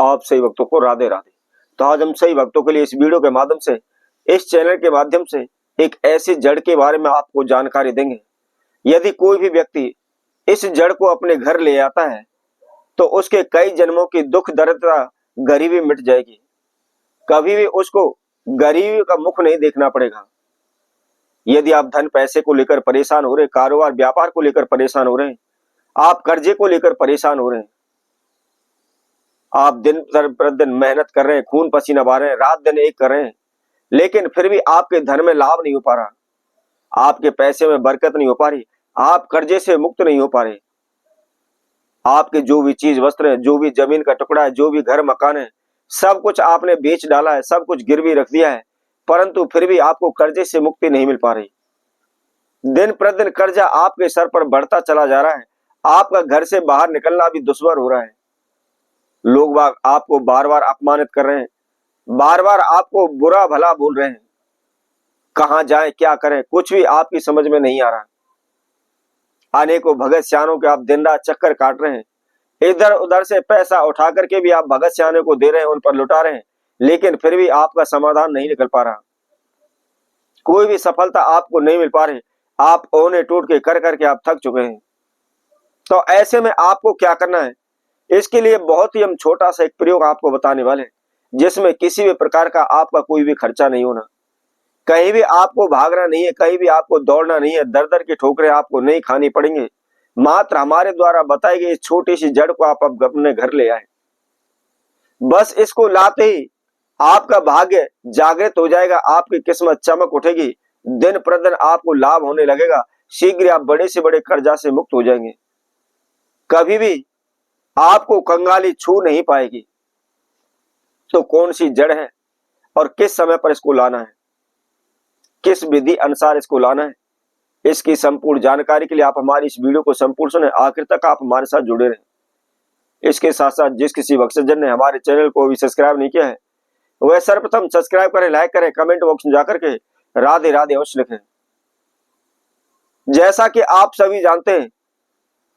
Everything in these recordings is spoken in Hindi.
आप सही भक्तों को राधे राधे। तो आज हम सही भक्तों के लिए इस वीडियो के माध्यम से, इस चैनल के माध्यम से एक ऐसी जड़ के बारे में आपको जानकारी देंगे। यदि कोई भी व्यक्ति इस जड़ को अपने घर ले आता है तो उसके कई जन्मों की दुख दरिद्रता गरीबी मिट जाएगी। कभी भी उसको गरीबी का मुख नहीं देखना पड़ेगा। यदि आप धन पैसे को लेकर परेशान हो रहे, कारोबार व्यापार को लेकर परेशान हो रहे हैं, आप कर्जे को लेकर परेशान हो रहे हैं, आप दिन प्रतिदिन मेहनत कर रहे हैं, खून पसीना बहा रहे हैं, रात दिन एक कर रहे हैं, लेकिन फिर भी आपके धन में लाभ नहीं हो पा रहा, आपके पैसे में बरकत नहीं हो पा रही, आप कर्जे से मुक्त नहीं हो पा रहे, आपके जो भी चीज वस्त्र है, जो भी जमीन का टुकड़ा है, जो भी घर मकान है, सब कुछ आपने बेच डाला है, सब कुछ गिरवी रख दिया है, परंतु फिर भी आपको कर्जे से मुक्ति नहीं मिल पा रही। दिन प्रतिदिन कर्जा आपके सर पर बढ़ता चला जा रहा है। आपका घर से बाहर निकलना भी दुश्वार हो रहा है। लोग बाग आपको बार बार अपमानित कर रहे हैं, बार बार आपको बुरा भला बोल रहे हैं। कहां जाएं, क्या करें, कुछ भी आपकी समझ में नहीं आ रहा। अनेकों भगत सियानों के आप दिन रात चक्कर काट रहे हैं, इधर उधर से पैसा उठा करके भी आप भगत सियानों को दे रहे हैं, उन पर लुटा रहे हैं, लेकिन फिर भी आपका समाधान नहीं निकल पा रहा। कोई भी सफलता आपको नहीं मिल पा रही। आप ओने टूट के कर करके आप थक चुके हैं। तो ऐसे में आपको क्या करना है, इसके लिए बहुत ही हम छोटा सा एक प्रयोग आपको बताने वाले हैं, जिसमें किसी भी प्रकार का आपका कोई भी खर्चा नहीं होना, कहीं भी आपको भागना नहीं है, कहीं भी आपको दौड़ना नहीं है, दर दर की ठोकरें आपको नहीं खानी पड़ेंगे। मात्र हमारे द्वारा बताई गई इस छोटी सी जड़ को आप अपने घर ले आए। बस इसको लाते ही आपका भाग्य जागृत हो जाएगा, आपकी किस्मत चमक उठेगी, दिन प्रतिदिन आपको लाभ होने लगेगा, शीघ्र आप बड़े से बड़े कर्जा से मुक्त हो जाएंगे। कभी भी आपको कंगाली छू नहीं पाएगी। तो कौन सी जड़ है और किस समय पर इसको लाना है, किस विधि अनुसार इसको लाना है, इसकी संपूर्ण जानकारी के लिए आप हमारी इस वीडियो को संपूर्ण सुने, आखिर तक आप हमारे साथ जुड़े रहें। इसके साथ साथ जिस किसी भक्तजन ने हमारे चैनल को भी सब्सक्राइब नहीं किया है, वह सर्वप्रथम सब्सक्राइब करें, लाइक करें, कमेंट बॉक्स में जाकर के राधे राधे अवश्य लिखें। जैसा कि आप सभी जानते हैं,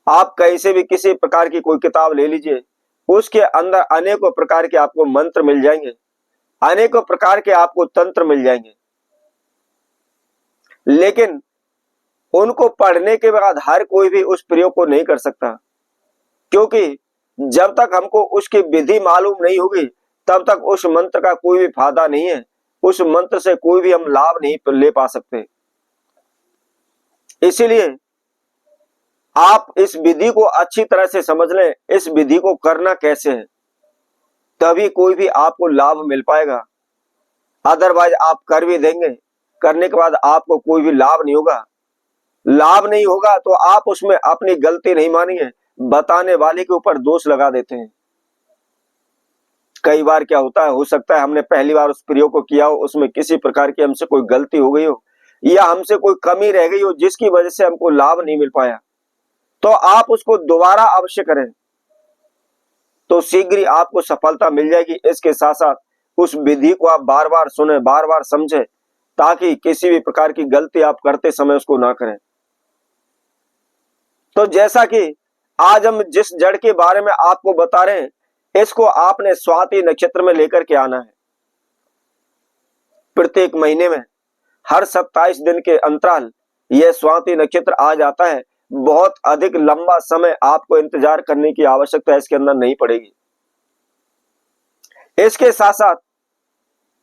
आप कहीं से भी किसी प्रकार की कोई किताब ले लीजिए, उसके अंदर अनेकों प्रकार के आपको मंत्र मिल जाएंगे, अनेकों प्रकार के आपको तंत्र मिल जाएंगे, लेकिन उनको पढ़ने के बाद हर कोई भी उस प्रयोग को नहीं कर सकता, क्योंकि जब तक हमको उसकी विधि मालूम नहीं होगी तब तक उस मंत्र का कोई भी फायदा नहीं है, उस मंत्र से कोई भी हम लाभ नहीं ले पा सकते। इसीलिए आप इस विधि को अच्छी तरह से समझ लें, इस विधि को करना कैसे है, तभी कोई भी आपको लाभ मिल पाएगा। अदरवाइज आप कर भी देंगे, करने के बाद आपको कोई भी लाभ नहीं होगा। लाभ नहीं होगा तो आप उसमें अपनी गलती नहीं मानिए, बताने वाले के ऊपर दोष लगा देते हैं। कई बार क्या होता है, हो सकता है हमने पहली बार उस प्रयोग को किया हो, उसमें किसी प्रकार की हमसे कोई गलती हो गई हो या हमसे कोई कमी रह गई हो, जिसकी वजह से हमको लाभ नहीं मिल पाया, तो आप उसको दोबारा अवश्य करें, तो शीघ्र ही आपको सफलता मिल जाएगी। इसके साथ साथ उस विधि को आप बार बार सुने, बार बार समझें, ताकि किसी भी प्रकार की गलती आप करते समय उसको ना करें। तो जैसा कि आज हम जिस जड़ के बारे में आपको बता रहे हैं, इसको आपने स्वाति नक्षत्र में लेकर के आना है। प्रत्येक महीने में हर 27 दिन के अंतराल यह स्वाति नक्षत्र आ जाता है। बहुत अधिक लंबा समय आपको इंतजार करने की आवश्यकता इसके अंदर नहीं पड़ेगी। इसके साथ साथ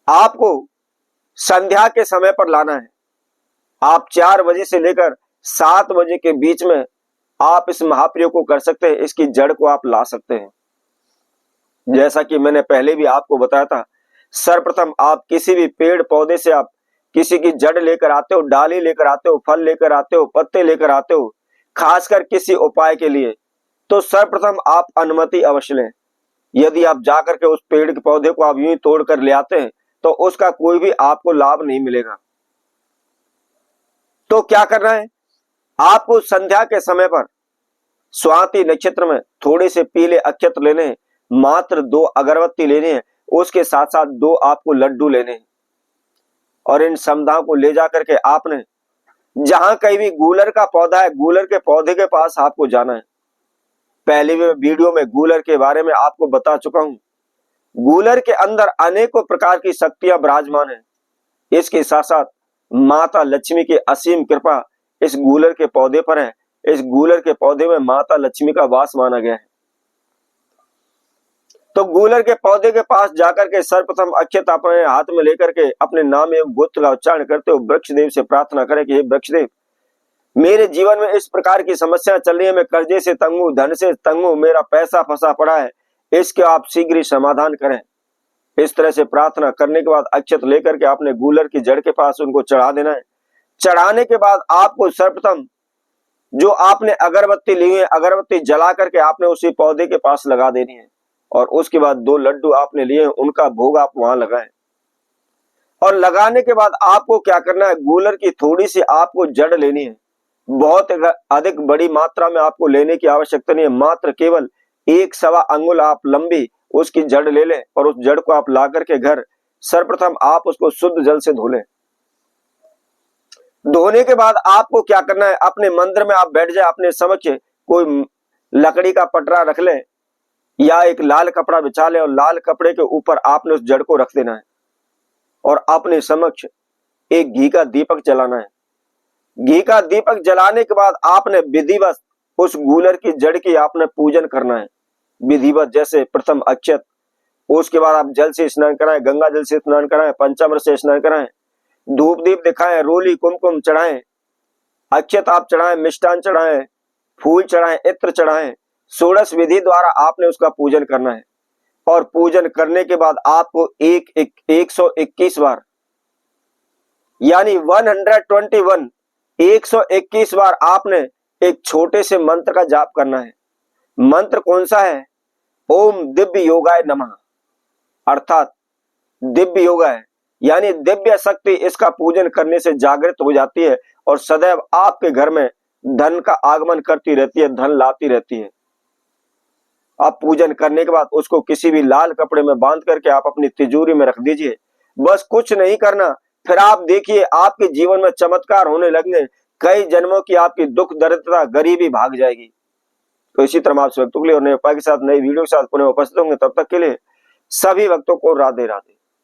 आपको संध्या के समय पर लाना है। आप 4 बजे से लेकर 7 बजे के बीच में आप इस महाप्रयोग को कर सकते हैं, इसकी जड़ को आप ला सकते हैं। जैसा कि मैंने पहले भी आपको बताया था, सर्वप्रथम आप किसी भी पेड़ पौधे से आप किसी की जड़ लेकर आते हो, डाली लेकर आते हो, फल लेकर आते हो, पत्ते लेकर आते हो, खासकर किसी उपाय के लिए, तो सर्वप्रथम आप अनुमति अवश्य लें। यदि आप जाकर के उस पेड़ के पौधे को आप यूं ही तोड़ कर ले आते हैं तो उसका कोई भी आपको लाभ नहीं मिलेगा। तो क्या करना है, आपको संध्या के समय पर स्वाति नक्षत्र में थोड़े से पीले अक्षत लेने हैं, मात्र 2 अगरबत्ती लेने हैं, उसके साथ साथ 2 आपको लड्डू लेने हैं, और इन समधाओं को ले जाकर के आपने जहां कहीं भी गूलर का पौधा है, गूलर के पौधे के पास आपको जाना है। पहले भी वीडियो में गूलर के बारे में आपको बता चुका हूं गूलर के अंदर अनेकों प्रकार की शक्तियां विराजमान है। इसके साथ साथ माता लक्ष्मी की असीम कृपा इस गूलर के पौधे पर है। इस गूलर के पौधे में माता लक्ष्मी का वास माना गया है। तो गूलर के पौधे के पास जाकर के सर्वप्रथम अक्षत अपने हाथ में लेकर के अपने नाम एवं गोत्र का उच्चारण करते हुए वृक्षदेव से प्रार्थना करें कि हे वृक्षदेव, मेरे जीवन में इस प्रकार की समस्या चल रही है, मैं कर्जे से तंग हूं, धन से तंग हूं, मेरा पैसा फंसा पड़ा है, इसके आप शीघ्र ही समाधान करें। इस तरह से प्रार्थना करने के बाद अक्षत लेकर के आपने गूलर की जड़ के पास उनको चढ़ा देना है। चढ़ाने के बाद आपको सर्वप्रथम जो आपने अगरबत्ती ली है, अगरबत्ती जला करके आपने उसी पौधे के पास लगा देनी है। और उसके बाद 2 लड्डू आपने लिए हैं, उनका भोग आप वहां लगाएं। और लगाने के बाद आपको क्या करना है, गूलर की थोड़ी सी आपको जड़ लेनी है। बहुत अधिक बड़ी मात्रा में आपको लेने की आवश्यकता नहीं है, मात्र केवल 1-1.25 अंगुल आप लंबी उसकी जड़ ले लें और उस जड़ को आप ला करके घर सर्वप्रथम आप उसको शुद्ध जल से धो लें। धोने के बाद आपको क्या करना है, अपने मंदिर में आप बैठ जाए, अपने समक्ष कोई लकड़ी का पटरा रख लें या एक लाल कपड़ा बिछा लें और लाल कपड़े के ऊपर आपने उस जड़ को रख देना है और अपने समक्ष एक घी का दीपक जलाना है। घी का दीपक जलाने के बाद आपने विधिवत उस गूलर की जड़ की आपने पूजन करना है विधिवत, जैसे प्रथम अक्षत, उसके बाद आप जल से स्नान कराएं, गंगा जल से स्नान कराएं, पंचामृत से स्नान कराएं, धूप दीप दिखाएं, रोली कुमकुम चढ़ाएं, अक्षत आप चढ़ाएं, मिष्टान चढ़ाएं, फूल चढ़ाएं, इत्र चढ़ाएं। षोडश विधि द्वारा आपने उसका पूजन करना है। और पूजन करने के बाद आपको 121 बार यानी 121 बार आपने एक छोटे से मंत्र का जाप करना है। मंत्र कौन सा है? ओम दिव्य योगाय नमः, अर्थात दिव्य योगाय यानी दिव्य शक्ति इसका पूजन करने से जागृत हो जाती है और सदैव आपके घर में धन का आगमन करती रहती है, धन लाती रहती है। आप पूजन करने के बाद उसको किसी भी लाल कपड़े में बांध करके आप अपनी तिजोरी में रख दीजिए। बस कुछ नहीं करना, फिर आप देखिए आपके जीवन में चमत्कार होने लगने, कई जन्मों की आपकी दुख दरिद्रता गरीबी भाग जाएगी। तो इसी तरह आप भक्तों के लिए और नए उपाय के साथ नई वीडियो के साथ पुनः उपस्थित होंगे। तब तक के लिए सभी भक्तों को राधे राधे।